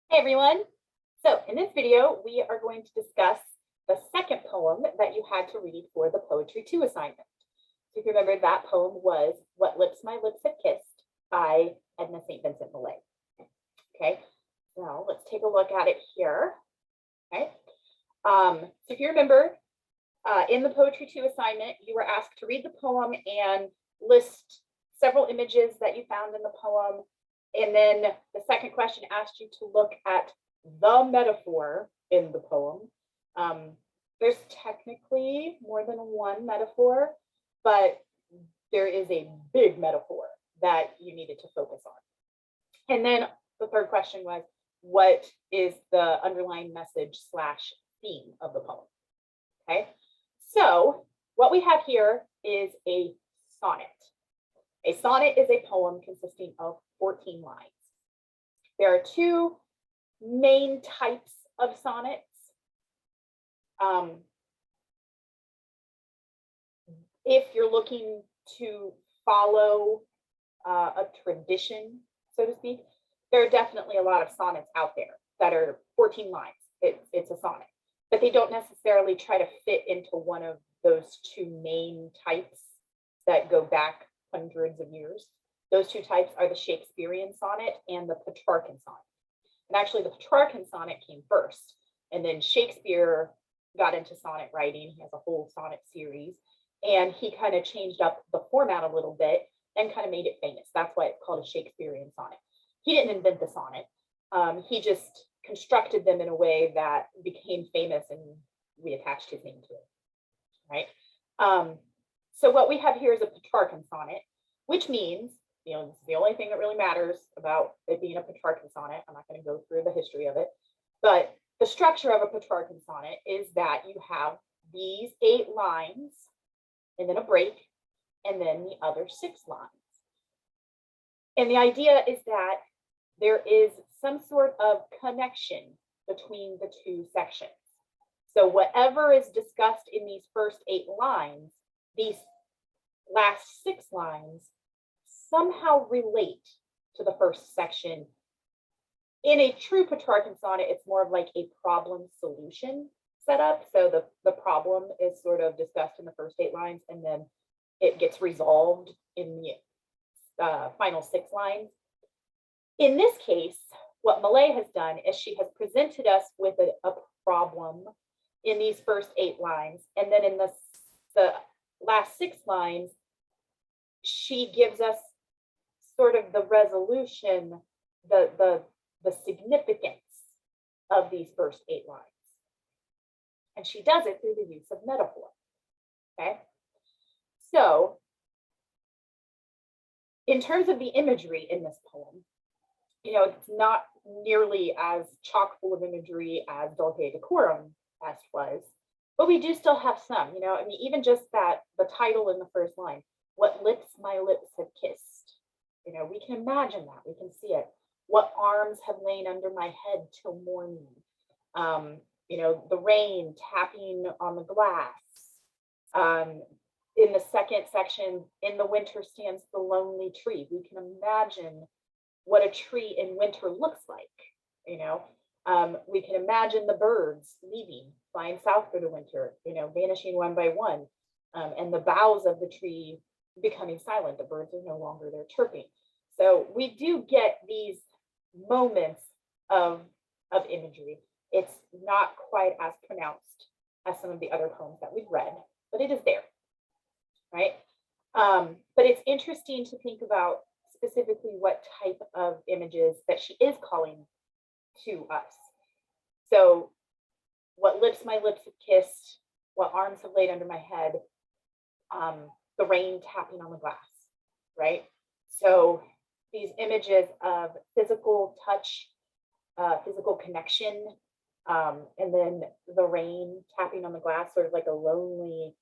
Hey everyone. So in this video, we are going to discuss the second poem that you had to read for the Poetry 2 assignment. So if you remember, that poem was What Lips My Lips Have Kissed by Edna St. Vincent Millay. Okay, now let's take a look at it here. Okay, so if you remember, in the Poetry 2 assignment, you were asked to read the poem and list several images that you found in the poem. And then the second question asked you to look at the metaphor in the poem. There's technically more than one metaphor, but there is a big metaphor that you needed to focus on. And then the third question was, what is the underlying message / theme of the poem? Okay, so what we have here is a sonnet. A sonnet is a poem consisting of 14 lines. There are two main types of sonnets. If you're looking to follow a tradition, so to speak, there are definitely a lot of sonnets out there that are 14 lines. It's a sonnet, but they don't necessarily try to fit into one of those two main types that go back hundreds of years. Those two types are the Shakespearean sonnet and the Petrarchan sonnet. And actually the Petrarchan sonnet came first, and then Shakespeare got into sonnet writing. He has a whole sonnet series, and he kind of changed up the format a little bit and kind of made it famous. That's why it's called a Shakespearean sonnet. He didn't invent the sonnet. He just constructed them in a way that became famous, and we attached his name to it, right? So what we have here is a Petrarchan sonnet, which means, this is the only thing that really matters about it being a Petrarchan sonnet. I'm not going to go through the history of it, but the structure of a Petrarchan sonnet is that you have these 8 lines and then a break and then the other 6 lines. And the idea is that there is some sort of connection between the two sections. So whatever is discussed in these first 8 lines, these last 6 lines somehow relate to the first section. In a true Petrarchan sonnet, it's more of like a problem solution setup. So the problem is sort of discussed in the first 8 lines, and then it gets resolved in the final 6 lines. In this case, what Millay has done is she has presented us with a problem in these first 8 lines, and then in the last 6 lines, she gives us sort of the resolution, the significance of these first 8 lines. And she does it through the use of metaphor. Okay, so in terms of the imagery in this poem, it's not nearly as chock full of imagery as Dulce Decorum was, but we do still have some. Even just that, the title in the first line, "What lips my lips have kissed." We can imagine that, we can see it. "What arms have lain under my head till morning." The rain tapping on the glass. In the second section, "In the winter stands the lonely tree." We can imagine what a tree in winter looks like. We can imagine the birds leaving, flying south for the winter, vanishing one by one, and the boughs of the tree becoming silent. The birds are no longer there chirping. So we do get these moments of imagery. It's not quite as pronounced as some of the other poems that we've read, but it is there, right? But it's interesting to think about specifically what type of images that she is calling to us. So, "What lips my lips have kissed, what arms have laid under my head," the rain tapping on the glass, right? So these images of physical touch, physical connection, and then the rain tapping on the glass, sort of like a lonely,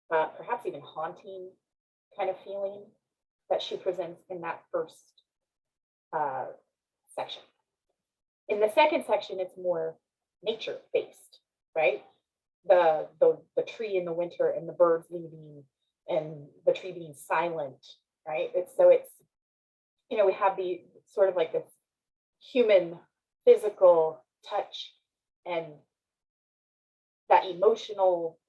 perhaps even haunting kind of feeling that she presents in that first section. In the second section, it's more nature-based, right? The tree in the winter and the birds leaving and the tree being silent, right? It's we have the sort of like this human physical touch and that emotional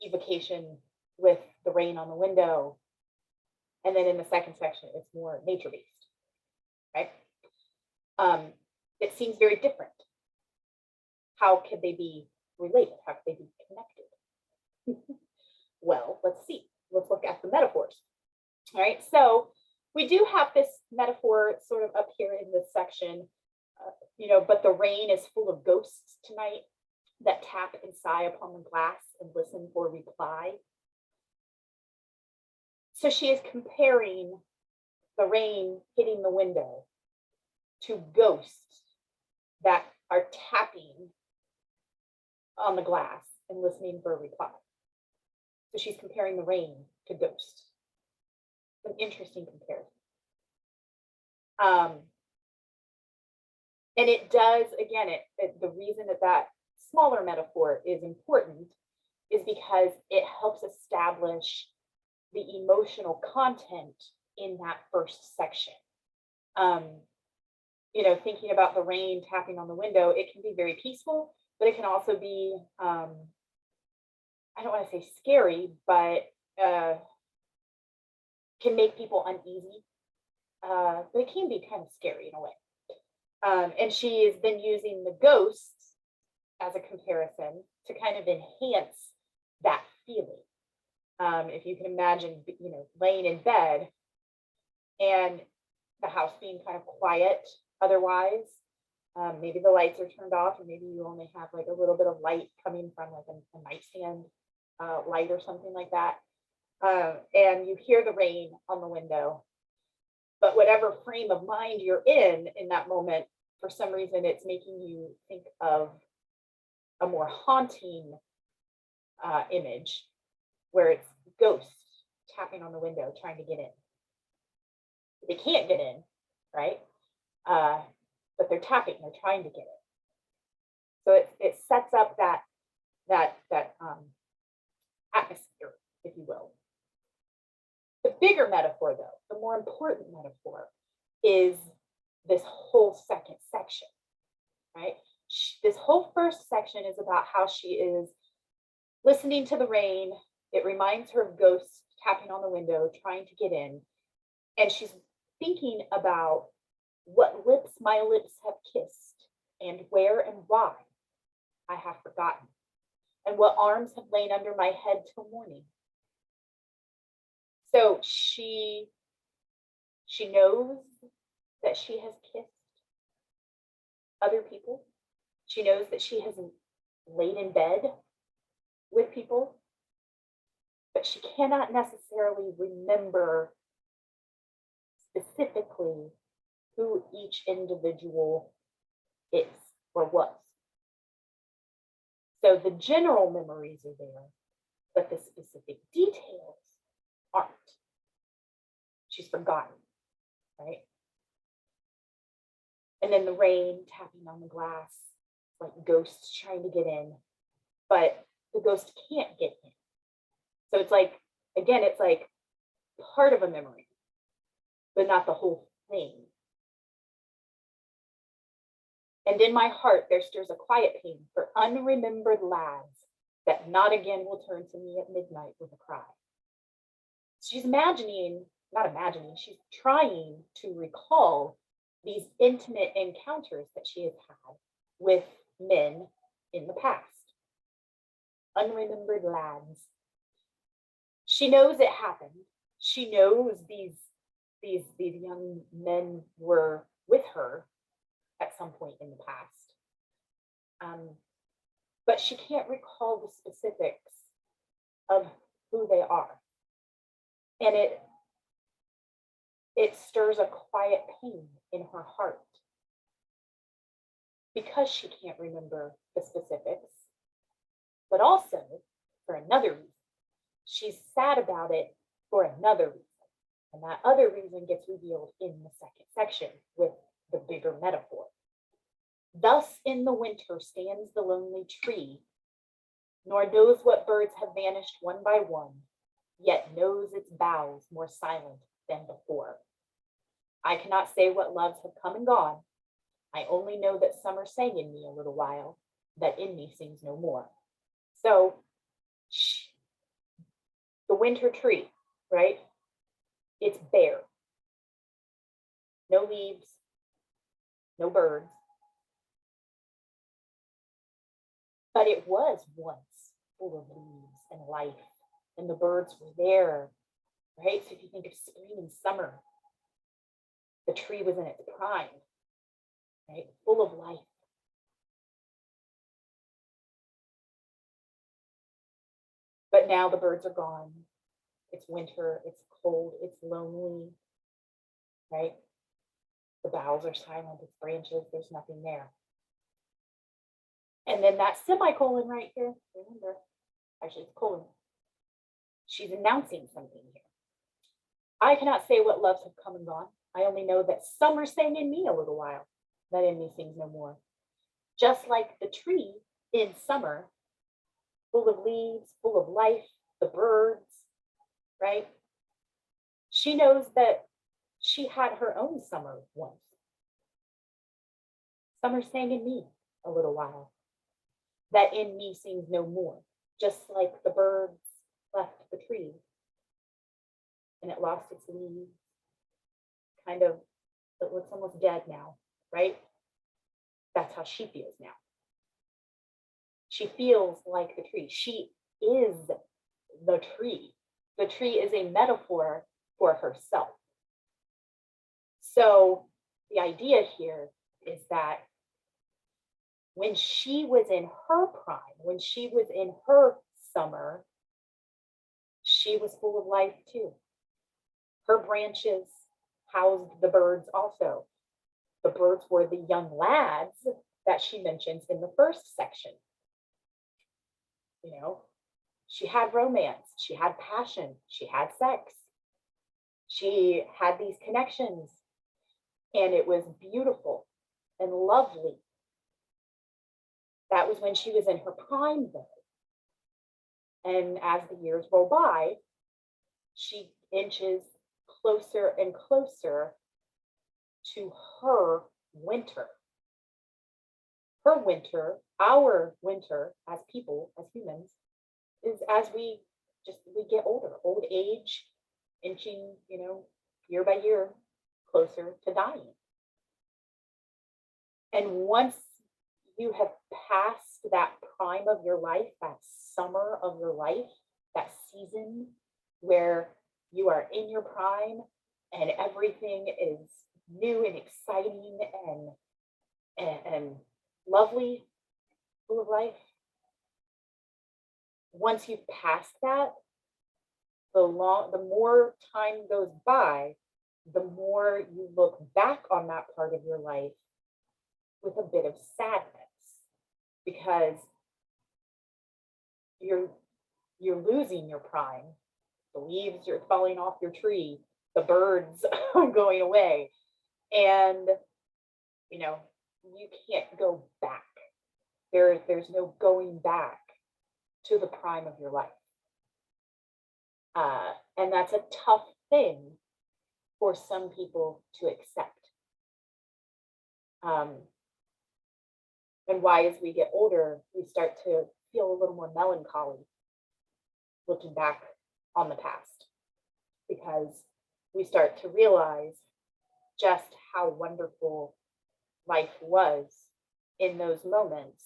evocation with the rain on the window. And then in the second section, it's more nature-based, right? It seems very different. How could they be related? How could they be connected? Well, let's see. Let's look at the metaphors. All right, so we do have this metaphor sort of up here in this section, but the rain is full of ghosts tonight that tap and sigh upon the glass and listen for reply. So she is comparing the rain hitting the window to ghosts that are tapping on the glass and listening for a reply. So she's comparing the rain to ghosts. An interesting comparison. And it does, again, the reason that smaller metaphor is important is because it helps establish the emotional content in that first section. Thinking about the rain tapping on the window, it can be very peaceful, but it can also be, I don't want to say scary, but can make people uneasy. But it can be kind of scary in a way. And she has been using the ghosts as a comparison to kind of enhance that feeling. If you can imagine, laying in bed and the house being kind of quiet otherwise, maybe the lights are turned off, or maybe you only have like a little bit of light coming from like a nightstand light or something like that. And you hear the rain on the window, but whatever frame of mind you're in that moment, for some reason, it's making you think of a more haunting image where it's ghosts tapping on the window trying to get in. They can't get in, right? But they're tapping, they're trying to get in. So it sets up that atmosphere, if you will. The bigger metaphor, though, the more important metaphor, is this whole second section, right? This whole first section is about how she is listening to the rain. It reminds her of ghosts tapping on the window, trying to get in. And she's thinking about what lips my lips have kissed, and where and why I have forgotten, and what arms have lain under my head till morning. So she knows that she has kissed other people. She knows that she has laid in bed with people, but she cannot necessarily remember specifically who each individual is or was. So the general memories are there, but the specific details aren't. She's forgotten, right? And then the rain tapping on the glass, like ghosts trying to get in, but the ghost can't get in. So it's like, again, it's like part of a memory, but not the whole thing. And in my heart, there stirs a quiet pain for unremembered lads that not again will turn to me at midnight with a cry. She's she's trying to recall these intimate encounters that she has had with men in the past. Unremembered lads. She knows it happened. She knows these young men were with her at some point in the past. But she can't recall the specifics of who they are. And it stirs a quiet pain in her heart because she can't remember the specifics, but also for another reason. She's sad about it for another reason. And that other reason gets revealed in the second section with the bigger metaphor. Thus in the winter stands the lonely tree, nor knows what birds have vanished one by one, yet knows its boughs more silent than before. I cannot say what loves have come and gone. I only know that summer sang in me a little while, that in me sings no more. So the winter tree, right? It's bare. No leaves, no birds. But it was once full of leaves and life, and the birds were there, right? So if you think of spring and summer, the tree was in its prime, right? Full of life. But now the birds are gone. It's winter, it's cold, it's lonely, right? The boughs are silent, it's branches, there's nothing there. And then that semicolon right here, remember, actually it's colon. She's announcing something here. I cannot say what loves have come and gone. I only know that summer sang in me a little while, that in me sings no more. Just like the tree in summer, full of leaves, full of life, the birds, right? She knows that she had her own summer once. Summer sang in me a little while, that in me sings no more, just like the birds left the tree and it lost its leaves, kind of, it looks almost dead now, right? That's how she feels now. She feels like the tree. She is the tree. The tree is a metaphor for herself. So the idea here is that when she was in her prime, when she was in her summer, she was full of life too. Her branches housed the birds also. The birds were the young lads that she mentions in the first section. You know, she had romance, she had passion, she had sex. She had these connections, and it was beautiful and lovely. That was when she was in her prime, though. And as the years roll by, she inches closer and closer to her winter. Her winter, our winter as people, as humans, is as we get older, old age, inching, year by year closer to dying. And once you have passed that prime of your life, that summer of your life, that season where you are in your prime and everything is new and exciting and lovely, full of life. Once you've passed that, the more time goes by, the more you look back on that part of your life with a bit of sadness, because you're losing your prime. The leaves are falling off your tree, the birds are going away, and you can't go back. There's no going back to the prime of your life. And that's a tough thing for some people to accept. And why, as we get older, we start to feel a little more melancholy looking back on the past, because we start to realize just how wonderful life was in those moments.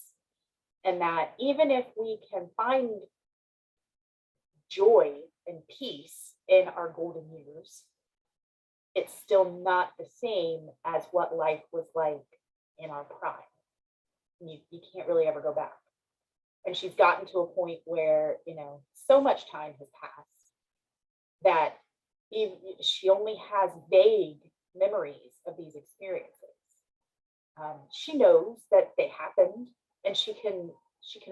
And that even if we can find joy and peace in our golden years, it's still not the same as what life was like in our prime. You can't really ever go back. And she's gotten to a point where, so much time has passed that she only has vague memories of these experiences. She knows that they happened, and she can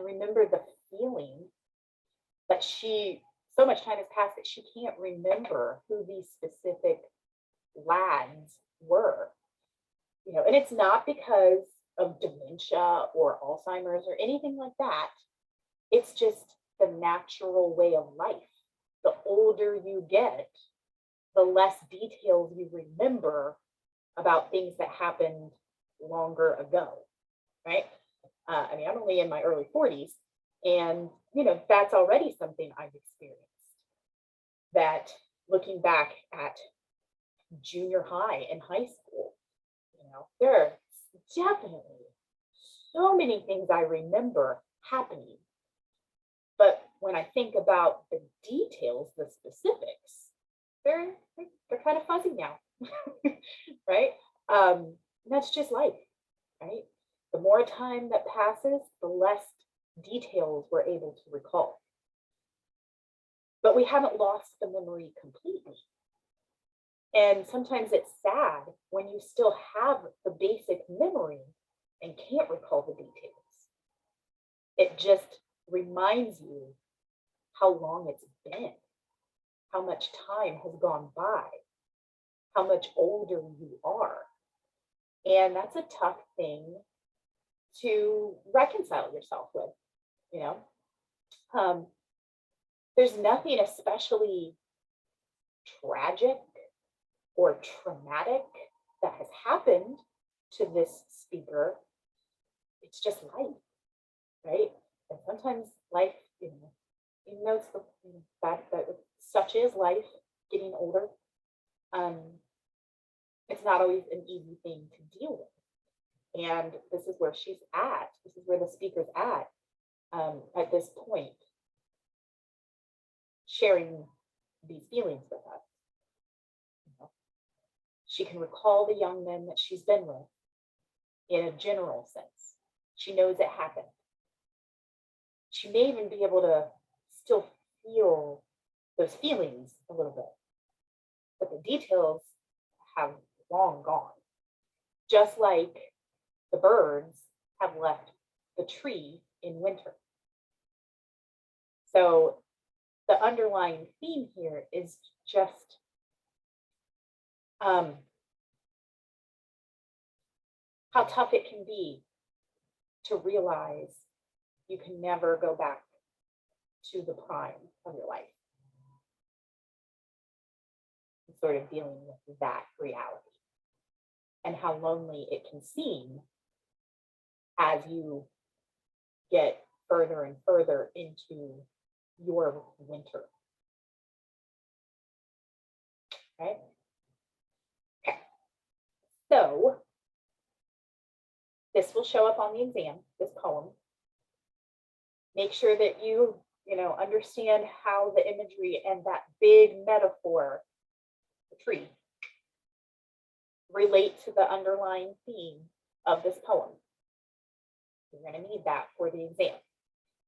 remember the feeling, but so much time has passed that she can't remember who these specific lads were. And it's not because of dementia or Alzheimer's or anything like that. It's just the natural way of life. The older you get, the less details you remember about things that happened longer ago, right? I mean, I'm only in my early 40s, and that's already something I've experienced. That looking back at junior high and high school, there are definitely so many things I remember happening. But when I think about the details, the specifics, they're kind of fuzzy now, right? That's just life, right? The more time that passes, the less details we're able to recall. But we haven't lost the memory completely. And sometimes it's sad when you still have the basic memory and can't recall the details. It just reminds you how long it's been, how much time has gone by, how much older you are. And that's a tough thing to reconcile yourself with, you know. There's nothing especially tragic or traumatic that has happened to this speaker. It's just life, right? And sometimes life, even though it's that such is life, getting older, it's not always an easy thing to deal with. And this is where she's at. This is where the speaker's at this point, sharing these feelings with us. She can recall the young men that she's been with in a general sense. She knows it happened. She may even be able to still feel those feelings a little bit, but the details have long gone. Just like the birds have left the tree in winter. So the underlying theme here is just how tough it can be to realize you can never go back to the prime of your life. And sort of dealing with that reality and how lonely it can seem as you get further and further into your winter. Right? Okay. So this will show up on the exam, this poem. Make sure that you understand how the imagery and that big metaphor, the tree, relate to the underlying theme of this poem. You're going to need that for the exam.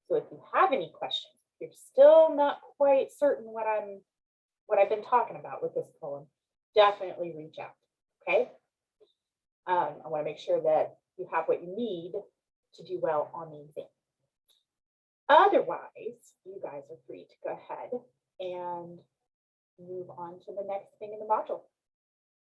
So if you have any questions, if you're still not quite certain what I've been talking about with this poem, definitely reach out. Okay. I want to make sure that you have what you need to do well on the exam. Otherwise, you guys are free to go ahead and move on to the next thing in the module.